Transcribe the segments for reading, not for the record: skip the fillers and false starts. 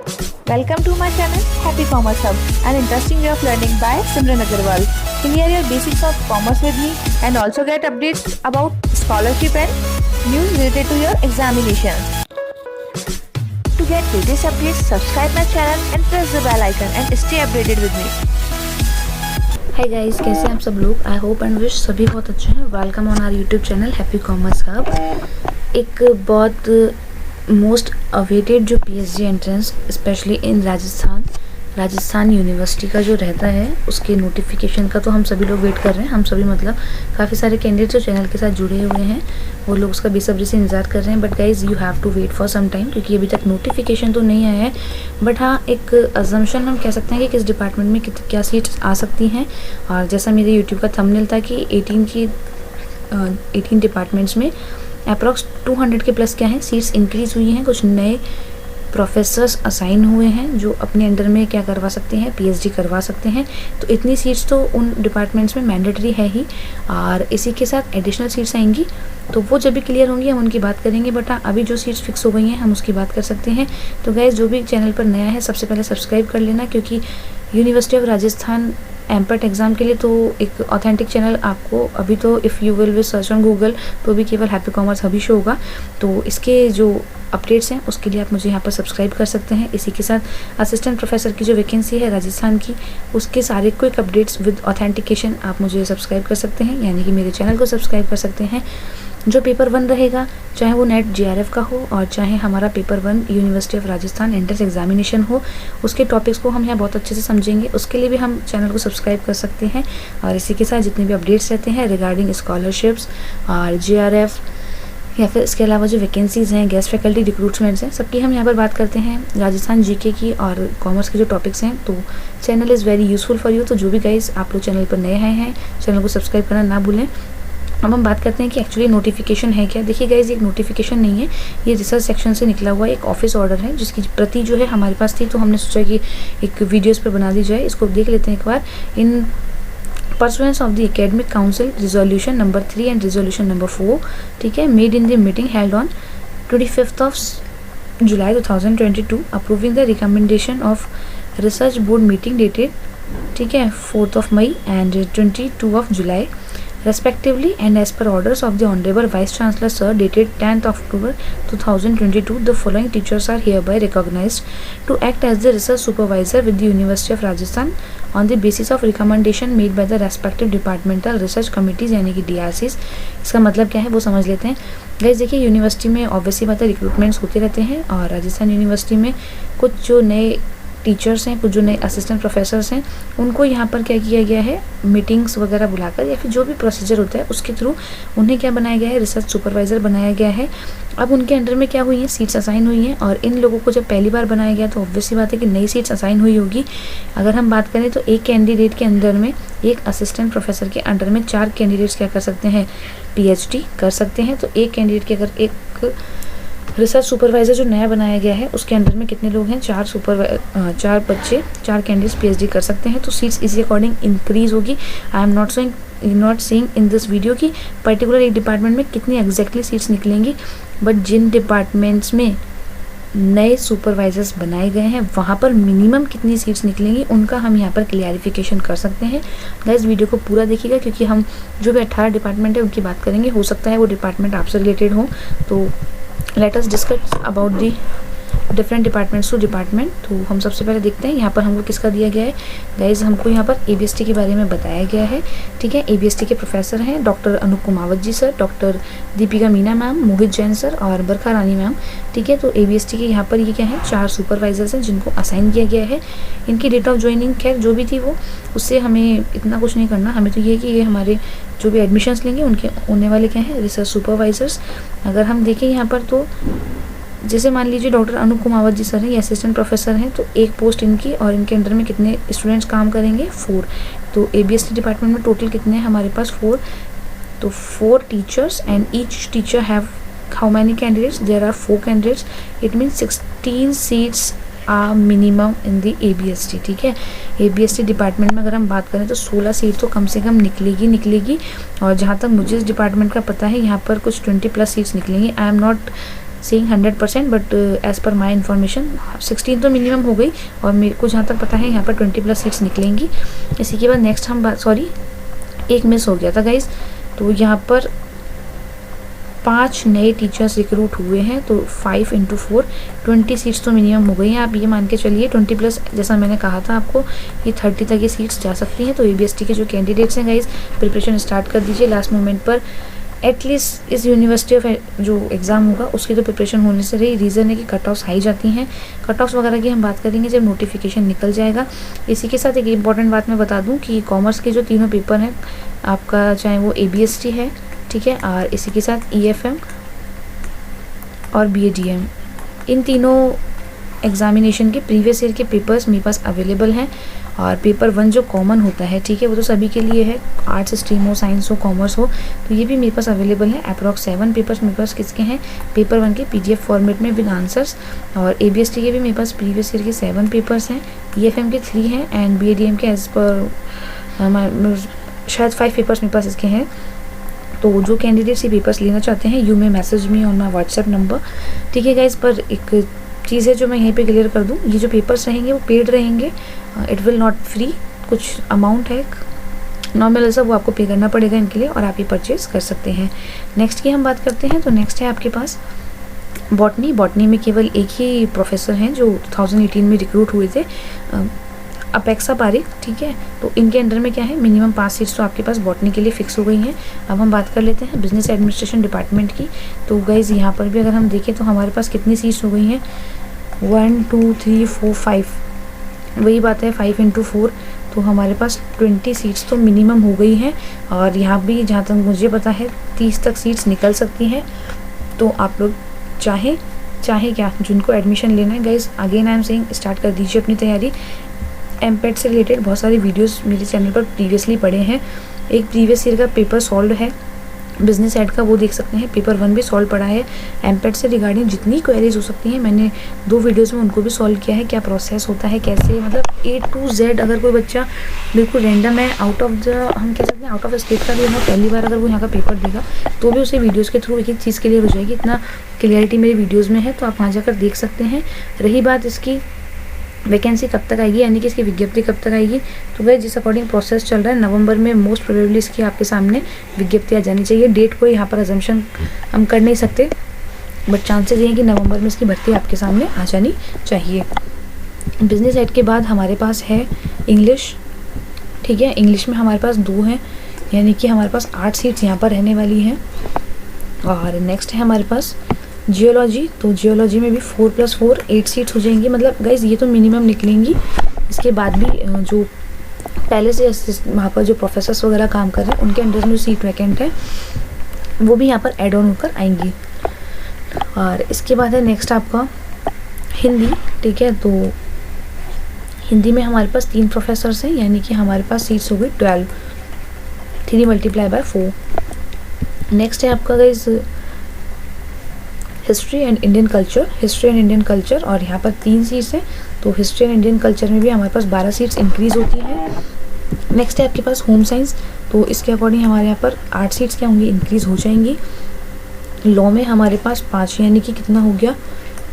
Welcome to my channel Happy Commerce Hub, an interesting way of learning by Simran Agarwal. Clear your basics of commerce with me and also get updates about scholarship and news related to your examinations. To get latest updates, subscribe my channel and press the bell icon and stay updated with me. Hi guys, कैसे हैं आप सब लोग। I hope and wish सभी बहुत अच्छे हैं। Welcome on our YouTube channel happy commerce hub. एक बहुत मोस्ट अवेटेड जो PhD entrance specially in Rajasthan university का जो रहता है उसके नोटिफिकेशन का तो हम सभी लोग वेट कर रहे हैं। हम सभी मतलब काफ़ी सारे कैंडिडेट्स जो चैनल के साथ जुड़े हुए हैं वो लोग उसका बेसब्री से इंतज़ार कर रहे हैं। But guys you have to wait for some time, क्योंकि अभी तक नोटिफिकेशन तो नहीं आया है। बट हाँ, एक अजम्पशन हम कह सकते हैं कि किस डिपार्टमेंट में क्या सीट्स आ सकती हैं। और जैसा मेरे यूट्यूब का थंबनेल था कि 18 डिपार्टमेंट्स में अप्रॉक्स 200 के प्लस क्या है सीट्स इंक्रीज़ हुई हैं। कुछ नए प्रोफेसर्स असाइन हुए हैं जो अपने अंडर में क्या करवा सकते हैं, पीएचडी करवा सकते हैं। तो इतनी सीट्स तो उन डिपार्टमेंट्स में मैंडेटरी है ही, और इसी के साथ एडिशनल सीट्स आएंगी तो वो जब भी क्लियर होंगी हम उनकी बात करेंगे। बट हाँ, अभी जो सीट्स फिक्स हो गई हैं हम उसकी बात कर सकते हैं। तो गाइस, जो भी चैनल पर नया है सबसे पहले सब्सक्राइब कर लेना, क्योंकि यूनिवर्सिटी ऑफ राजस्थान एमपेट एग्ज़ाम के लिए तो एक ऑथेंटिक चैनल आपको अभी तो if you will search on Google तो भी केवल हैप्पी कॉमर्स हब ही शो होगा। तो इसके जो अपडेट्स हैं उसके लिए आप मुझे यहाँ पर सब्सक्राइब कर सकते हैं। इसी के साथ असिस्टेंट प्रोफेसर की जो वैकेंसी है राजस्थान की, उसके सारे क्विक अपडेट्स विद ऑथेंटिकेशन आप मुझे सब्सक्राइब कर सकते हैं, यानी कि मेरे चैनल को सब्सक्राइब कर सकते हैं। जो पेपर 1 रहेगा, चाहे वो नेट जेआरएफ का हो और चाहे हमारा paper 1 university of Rajasthan entrance examination हो, उसके टॉपिक्स को हम यहाँ बहुत अच्छे से समझेंगे। उसके लिए भी हम चैनल को सब्सक्राइब कर सकते हैं। और इसी के साथ जितने भी अपडेट्स रहते हैं रिगार्डिंग स्कॉलरशिप्स और जेआरएफ या फिर इसके अलावा जो वैकेंसीज़ हैं, गेस्ट फैकल्टी रिक्रूटमेंट्स हैं, सबकी हम यहाँ पर बात करते हैं। राजस्थान जीके की और कॉमर्स के जो टॉपिक्स हैं, तो channel is very useful for you. तो जो भी गाइस आप लोग चैनल पर नए आए हैं चैनल को सब्सक्राइब करना ना भूलें। अब हम बात करते हैं कि एक्चुअली नोटिफिकेशन है क्या। देखिए गाइज, ये एक नोटिफिकेशन नहीं है, ये रिसर्च सेक्शन से निकला हुआ एक ऑफिस ऑर्डर है जिसकी प्रति जो है हमारे पास थी, तो हमने सोचा कि एक वीडियोस पर बना दी जाए। इसको देख लेते हैं एक बार। In pursuance of the academic council resolution number 3 and resolution number 4, ठीक है, made in the meeting held on 25th of July 2022 approving the recommendation of research board meeting dated, ठीक है, 4th of May and 22 of July respectively, and as per orders of the Honorable Vice Chancellor Sir dated 10th October 2022, the following teachers are hereby recognized to act as the research supervisor with the University of Rajasthan on the basis of recommendation made by the respective departmental research committees, यानी कि DRCs। इसका मतलब क्या है वो समझ लेते हैं। गाइस देखिए, यूनिवर्सिटी में ऑब्वियसली बात है रिक्रूटमेंट्स होते रहते हैं, और राजस्थान यूनिवर्सिटी में कुछ जो नए टीचर्स हैं, कुछ जो नए असिस्टेंट प्रोफेसर्स हैं, उनको यहाँ पर क्या किया गया है, मीटिंग्स वगैरह बुलाकर या फिर जो भी प्रोसीजर होता है उसके थ्रू उन्हें क्या बनाया गया है, रिसर्च सुपरवाइज़र बनाया गया है। अब उनके अंडर में क्या हुई हैं, सीट्स असाइन हुई हैं, और इन लोगों को जब पहली बार बनाया गया तो ऑब्वियसली बात है कि नई सीट्स असाइन हुई होगी। अगर हम बात करें तो एक कैंडिडेट के अंदर में, एक असिस्टेंट प्रोफेसर के अंडर में 4 कैंडिडेट्स क्या कर सकते हैं, पीएचडी कर सकते हैं। तो एक कैंडिडेट के अगर एक रिसर्च सुपरवाइज़र जो नया बनाया गया है उसके अंडर में कितने लोग हैं, 4 बच्चे, 4 कैंडिडेट्स पीएचडी कर सकते हैं। तो सीट्स इसी अकॉर्डिंग इंक्रीज होगी। आई am not saying in this video कि पर्टिकुलर एक डिपार्टमेंट में कितनी एग्जैक्टली सीट्स निकलेंगी, बट जिन डिपार्टमेंट्स में नए सुपरवाइजर्स बनाए गए हैं वहाँ पर मिनिमम कितनी सीट्स निकलेंगी उनका हम यहाँ पर क्लियरिफिकेशन कर सकते हैं। गाइस वीडियो को पूरा देखिएगा, क्योंकि हम जो भी 18 डिपार्टमेंट है उनकी बात करेंगे। हो सकता है वो डिपार्टमेंट आपसे रिलेटेड हो, तो let us discuss about the different departments to department. तो हम सबसे पहले देखते हैं यहाँ पर हमको किसका दिया गया है। गाइज हमको यहाँ पर एबीएसटी के बारे में बताया गया है, ठीक है। एबीएसटी के प्रोफेसर हैं doctor Anoop Kumawat ji sir, doctor Deepika Meena ma'am, Mohit Jain sir और बरखा रानी मैम, ठीक है। तो एबीएसटी के यहाँ पर ये क्या है, 4 सुपरवाइजर्स हैं जिनको असाइन किया गया है। इनकी डेट ऑफ ज्वाइनिंग खैर जो भी थी वो, उससे हमें इतना कुछ नहीं करना, हमें तो ये है कि ये हमारे जो भी एडमिशन्स लेंगे उनके होने वाले क्या हैं, रिसर्च सुपरवाइजर्स। अगर हम देखें यहाँ पर तो जैसे मान लीजिए डॉक्टर अनूप कुमावत जी सर हैं, ये असिस्टेंट प्रोफेसर हैं, तो एक पोस्ट इनकी, और इनके अंडर में कितने स्टूडेंट्स काम करेंगे, 4। तो एबीएसटी डिपार्टमेंट में टोटल कितने हैं हमारे पास, 4। तो 4 teachers and each teacher have how many candidates, there are 4 candidates, it means 16 seats are minimum in the ABST, ठीक है। एबीएसटी डिपार्टमेंट में अगर हम बात करें तो 16 सीट तो कम से कम निकलेगी। और जहाँ तक मुझे इस डिपार्टमेंट का पता है यहाँ पर कुछ 20+ सीट्स निकलेंगी। I am not saying 100%, but as per my information 16 तो मिनिमम हो गई, और मेरे को जहाँ तक पता है यहाँ पर 20+ सीट्स निकलेंगी। इसी के बाद नेक्स्ट हम बात, सॉरी एक मिस हो गया था गाइज, तो यहाँ पर 5 नए टीचर्स रिक्रूट हुए हैं, तो 5 × 4 20 सीट्स तो मिनिमम हो गई हैं। आप ये मान के चलिए 20+, जैसा मैंने कहा था आपको, ये 30 तक ये सीट्स जा सकती हैं। तो ABST के जो कैंडिडेट्स हैं गाइज, प्रिपरेशन स्टार्ट कर दीजिए लास्ट मोमेंट पर। एटलीस्ट इस यूनिवर्सिटी ऑफ जो एग्ज़ाम होगा उसकी तो प्रिपरेशन होने से रही। रीज़न है कि कट ऑफ्स हाई जाती हैं। कट ऑफ्स वगैरह की हम बात करेंगे जब नोटिफिकेशन निकल जाएगा। इसी के साथ एक इंपॉर्टेंट बात मैं बता दूं कि कॉमर्स के जो तीनों पेपर हैं आपका, चाहे वो ABST है, ठीक है, और इसी के साथ EFM और BADM, इन तीनों एग्जामिनेशन के प्रीवियस ईयर के पेपर्स मेरे पास अवेलेबल हैं। और पेपर 1 जो कॉमन होता है, ठीक है, वो तो सभी के लिए है, आर्ट्स स्ट्रीम हो, साइंस हो, कॉमर्स हो, तो ये भी मेरे पास अवेलेबल है। अप्रॉक्स 7 पेपर्स मेरे पास किसके हैं, पेपर 1 के PDF फॉर्मेट में विद आंसर्स। और ABST के भी मेरे पास प्रीवियस ईयर के 7 पेपर्स हैं, EFM के 3 हैं, एंड BADM के एज पर शायद 5 पेपर्स मेरे पास इसके हैं। तो जो कैंडिडेट्स ये पेपर्स लेना चाहते हैं, you may message me on my WhatsApp number, ठीक है गाइज। पर एक चीज़ है जो मैं यहीं पे क्लियर कर दूं, ये जो पेपर्स रहेंगे वो पेड रहेंगे, इट विल नॉट फ्री। कुछ अमाउंट है नॉर्मल ऐसा, वो आपको पे करना पड़ेगा इनके लिए, और आप ये परचेज कर सकते हैं। नेक्स्ट की हम बात करते हैं, तो नेक्स्ट है आपके पास बॉटनी। बॉटनी में केवल एक ही प्रोफेसर हैं जो 2018 में रिक्रूट हुए थे, अपेक्षा पारिक, ठीक है। तो इनके अंडर में क्या है, मिनिमम 5 सीट्स तो आपके पास बॉटनी के लिए फिक्स हो गई हैं। अब हम बात कर लेते हैं बिजनेस एडमिनिस्ट्रेशन डिपार्टमेंट की। तो गाइज यहाँ पर भी अगर हम देखें तो हमारे पास कितनी सीट्स हो गई हैं, 1 2 3 4 5, वही बात है 5 × 4, तो हमारे पास 20 सीट्स तो मिनिमम हो गई हैं। और यहाँ भी जहाँ तक मुझे पता है 30 तक सीट्स निकल सकती हैं। तो आप लोग चाहे क्या, जिनको एडमिशन लेना है guys, again I am saying, start कर दीजिए अपनी तैयारी। MPET से रिलेटेड बहुत सारे वीडियोस मेरे चैनल पर प्रीवियसली पड़े हैं। एक प्रीवियस ईयर का पेपर सॉल्व है बिजनेस एड का, वो देख सकते हैं। पेपर 1 भी सॉल्व पड़ा है। MPET से रिगार्डिंग जितनी क्वेरीज हो सकती हैं मैंने 2 वीडियोस में उनको भी सॉल्व किया है, क्या प्रोसेस होता है, कैसे, मतलब A to Z। अगर कोई बच्चा बिल्कुल रैंडम है, आउट ऑफ द, हम कह सकते हैं आउट ऑफ स्टेट का भी है, पहली बार अगर वो यहाँ का पेपर देगा तो भी उसे वीडियोज़ के थ्रू एक एक चीज़ क्लियर हो जाएगी। इतना क्लियरिटी मेरी वीडियोज़ में है, तो आप वहाँ जाकर देख सकते हैं। रही बात इसकी वैकेंसी कब तक आएगी, यानी कि इसकी विज्ञप्ति कब तक आएगी, तो वह जिस अकॉर्डिंग प्रोसेस चल रहा है, नवंबर में मोस्ट प्रोबेबली इसकी आपके सामने विज्ञप्ति आ जानी चाहिए। डेट को यहाँ पर अजम्पशन हम कर नहीं सकते, बट चांसेस ये हैं कि नवंबर में इसकी भर्ती आपके सामने आ जानी चाहिए। बिजनेस एड के बाद हमारे पास है इंग्लिश, ठीक है। इंग्लिश में हमारे पास 2 हैं, यानी कि हमारे पास 8 सीट्स यहाँ पर रहने वाली हैं। और नेक्स्ट है हमारे पास जियोलॉजी। तो जियोलॉजी में भी 4 + 4 8 सीट्स हो जाएंगी। मतलब गाइज ये तो मिनिमम निकलेंगी, इसके बाद भी जो पहले से वहाँ पर जो प्रोफेसर्स वगैरह काम कर रहे हैं उनके अंडर में सीट वैकेंट है, वो भी यहाँ पर ऐड ऑन होकर आएंगी। और इसके बाद है नेक्स्ट आपका हिंदी, ठीक है। तो हिंदी में हमारे पास 3 प्रोफेसर्स हैं, यानी कि हमारे पास सीट्स हो गई 12, 3 × 4। नेक्स्ट है आपका guys history and Indian culture. History and Indian culture, और यहाँ पर 3 सीट्स हैं, तो हिस्ट्री एंड इंडियन कल्चर में भी हमारे पास 12 सीट्स इंक्रीज़ होती हैं। नेक्स्ट है आपके पास होम साइंस। तो इसके अकॉर्डिंग हमारे यहाँ पर 8 सीट्स क्या होंगी, इंक्रीज़ हो जाएंगी। लॉ में हमारे पास 5, यानी कि कितना हो गया,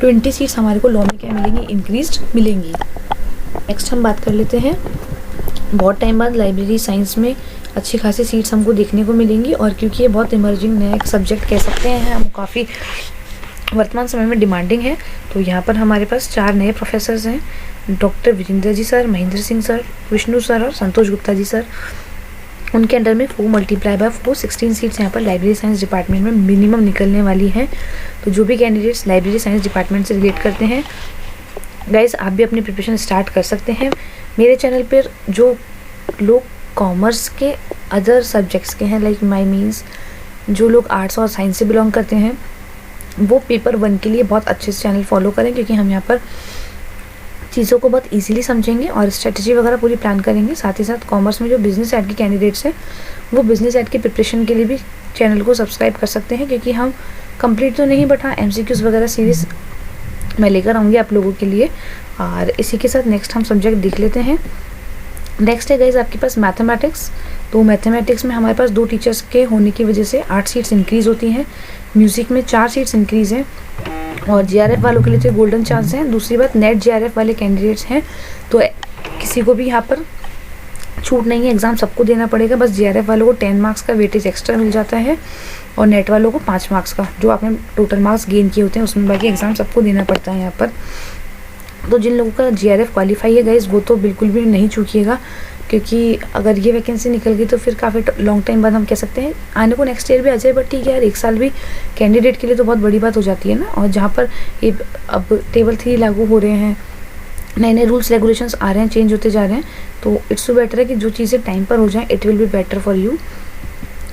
20 सीट्स हमारे को लॉ में क्या मिलेंगी, इंक्रीज्ड मिलेंगी। नेक्स्ट हम बात कर लेते हैं, बहुत टाइम बाद लाइब्रेरी साइंस में अच्छी खासी सीट्स हमको देखने को मिलेंगी। और क्योंकि ये बहुत इमर्जिंग नया एक सब्जेक्ट कह सकते हैं, हम काफ़ी वर्तमान समय में डिमांडिंग है, तो यहाँ पर हमारे पास 4 नए प्रोफेसर्स हैं, doctor Virendra ji sir, Mahendra Singh sir, Vishnu sir और संतोष गुप्ता जी सर। उनके अंडर में 4 × 4 16 सीट्स यहाँ पर लाइब्रेरी साइंस डिपार्टमेंट में मिनिमम निकलने वाली हैं। तो जो भी कैंडिडेट्स लाइब्रेरी साइंस डिपार्टमेंट से रिलेट करते हैं गाइज, आप भी अपनी प्रिपरेशन स्टार्ट कर सकते हैं। मेरे चैनल पर जो लोग कॉमर्स के अदर सब्जेक्ट्स के हैं, लाइक माई मीन्स जो लोग आर्ट्स और साइंस से बिलोंग करते हैं, वो पेपर 1 के लिए बहुत अच्छे से चैनल फॉलो करें, क्योंकि हम यहाँ पर चीज़ों को बहुत इजीली समझेंगे और स्ट्रेटजी वगैरह पूरी प्लान करेंगे। साथ ही साथ कॉमर्स में जो बिजनेस एड के कैंडिडेट्स हैं, वो बिजनेस एड की प्रिपरेशन के लिए भी चैनल को सब्सक्राइब कर सकते हैं, क्योंकि हम कंप्लीट तो नहीं, बट हाँ MCQs वगैरह सीरीज़ मैं लेकर आऊँगी आप लोगों के लिए। और इसी के साथ नेक्स्ट हम सब्जेक्ट देख लेते हैं। नेक्स्ट है गाइज आपके पास मैथमेटिक्स। तो मैथमेटिक्स में हमारे पास 2 टीचर्स के होने की वजह से 8 सीट्स इंक्रीज़ होती हैं। म्यूज़िक में 4 सीट्स इंक्रीज़ हैं और जीआरएफ वालों के लिए तो गोल्डन चांस है। दूसरी बात, नेट जीआरएफ वाले कैंडिडेट्स हैं तो किसी को भी यहाँ पर छूट नहीं है, एग्ज़ाम सबको देना पड़ेगा। बस जीआरएफ वालों को 10 मार्क्स का वेटेज एक्स्ट्रा मिल जाता है और नेट वालों को 5 मार्क्स का, जो आपने टोटल मार्क्स गेन किए होते हैं उसमें, बाकी एग्ज़ाम सबको देना पड़ता है यहाँ पर। तो जिन लोगों का जीआरएफ क्वालिफाई है गाइस, वो तो बिल्कुल भी नहीं चूकिएगा, क्योंकि अगर ये वैकेंसी निकल गई तो फिर काफ़ी लॉन्ग टाइम बाद हम कह सकते हैं आने को नेक्स्ट ईयर भी आ जाए, बट ठीक है यार, 1 साल भी कैंडिडेट के लिए तो बहुत बड़ी बात हो जाती है ना। और जहाँ पर ये अब टेबल 3 लागू हो रहे हैं, नए नए रूल्स रेगुलेशंस आ रहे हैं, चेंज होते जा रहे हैं, तो इट्स सो बेटर है कि जो चीज़ें टाइम पर हो जाएं, it will be better for you.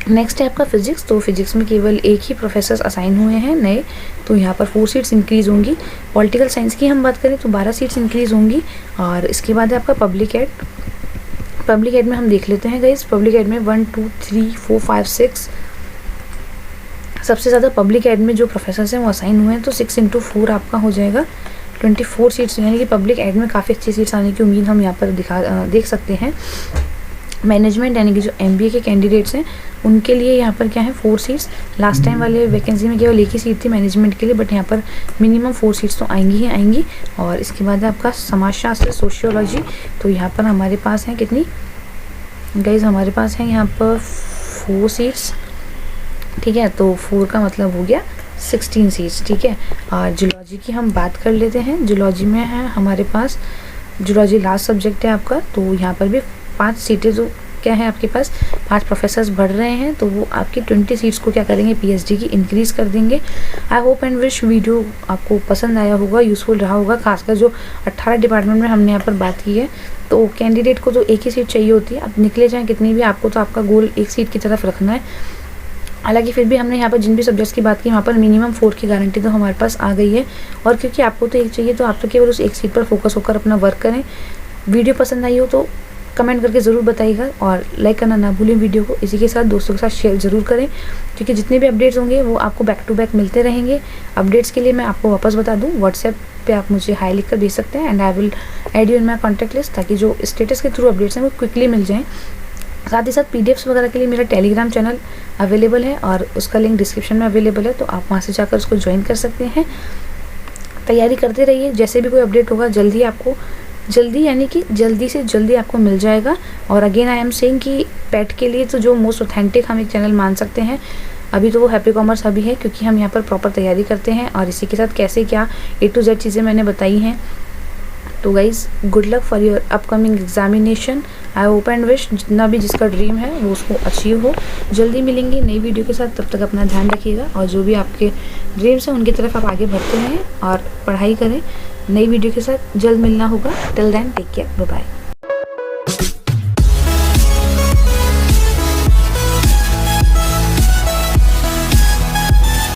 Next है आपका फिजिक्स। तो फिजिक्स में केवल एक ही प्रोफेसर असाइन हुए हैं नए, तो यहाँ पर 4 सीट्स इंक्रीज़ होंगी। पॉलिटिकल साइंस की हम बात करें तो 12 सीट्स इंक्रीज़ होंगी। और इसके बाद है आपका पब्लिक एड। पब्लिक एड में हम देख लेते हैं गाइस, पब्लिक एड में 1 2 3 4 5 6 सबसे ज़्यादा पब्लिक एड में जो प्रोफेसर हैं वो असाइन हुए हैं, तो 6 × 4 आपका हो जाएगा 24 सीट्स, यानी कि पब्लिक एड में काफ़ी अच्छी सीट्स आने की उम्मीद हम यहाँ पर देख सकते हैं। मैनेजमेंट यानी कि जो एमबीए के कैंडिडेट्स हैं उनके लिए यहाँ पर क्या है 4 सीट्स। लास्ट टाइम वाले वैकेंसी में केवल 1 ही सीट थी मैनेजमेंट के लिए, बट यहाँ पर मिनिमम 4 सीट्स तो आएंगी ही आएंगी। और इसके बाद है आपका समाजशास्त्र, सोशियोलॉजी। तो यहाँ पर हमारे पास हैं कितनी गाइज, हमारे पास है यहाँ पर 4 सीट्स, ठीक है। तो 4 का मतलब हो गया 16 सीट्स, ठीक है। और जूलॉजी की हम बात कर लेते हैं। जूलॉजी में है हमारे पास, जूलॉजी लास्ट सब्जेक्ट है आपका, तो यहाँ पर भी 5 सीटें जो क्या है आपके पास, 5 प्रोफेसर्स बढ़ रहे हैं, तो वो आपकी 20 सीट्स को क्या करेंगे, पीएचडी की इंक्रीज़ कर देंगे। I hope and wish video आपको पसंद आया होगा, यूज़फुल रहा होगा, खासकर जो 18 डिपार्टमेंट में हमने यहाँ पर बात की है। तो कैंडिडेट को तो एक ही सीट चाहिए होती है, अब निकले जाएँ कितनी भी, आपको तो आपका गोल 1 सीट की तरफ रखना है। हालांकि फिर भी हमने यहाँ पर जिन भी सब्जेक्ट्स की बात की, वहाँ पर मिनिमम 4 की गारंटी तो हमारे पास आ गई है। और क्योंकि आपको तो एक चाहिए, तो आप तो केवल उस 1 सीट पर फोकस होकर अपना वर्क करें। वीडियो पसंद आई हो तो कमेंट करके ज़रूर बताइएगा और लाइक करना ना भूलें वीडियो को। इसी के साथ दोस्तों के साथ शेयर ज़रूर करें, क्योंकि जितने भी अपडेट्स होंगे वो आपको बैक टू बैक मिलते रहेंगे। अपडेट्स के लिए मैं आपको वापस बता दूं, व्हाट्सएप पे आप मुझे हाई लिख कर भेज सकते हैं and I will add you in my contact list, ताकि जो स्टेटस के थ्रू अपडेट्स हैं वो क्विकली मिल जाएँ। साथ ही साथ पीडीएफ्स वगैरह के लिए मेरा टेलीग्राम चैनल अवेलेबल है और उसका लिंक डिस्क्रिप्शन में अवेलेबल है, तो आप वहाँ से जाकर उसको ज्वाइन कर सकते हैं। तैयारी करते रहिए, जैसे भी कोई अपडेट होगा जल्दी आपको, जल्दी यानी कि जल्दी से जल्दी आपको मिल जाएगा। और अगेन आई एम सेइंग कि पेट के लिए तो जो मोस्ट ऑथेंटिक हम एक चैनल मान सकते हैं अभी तो वो हैप्पी कॉमर्स अभी है, क्योंकि हम यहाँ पर प्रॉपर तैयारी करते हैं और इसी के साथ कैसे क्या A to Z चीज़ें मैंने बताई हैं। तो guys, good luck for your upcoming examination. I hope and wish जितना भी जिसका ड्रीम है वो उसको अचीव हो। जल्दी मिलेंगे नई वीडियो के साथ, तब तक अपना ध्यान रखिएगा और जो भी आपके ड्रीम्स हैं उनकी तरफ आप आगे बढ़ते रहें और पढ़ाई करें। नई वीडियो के साथ जल्द मिलना होगा। Till then take care, bye bye.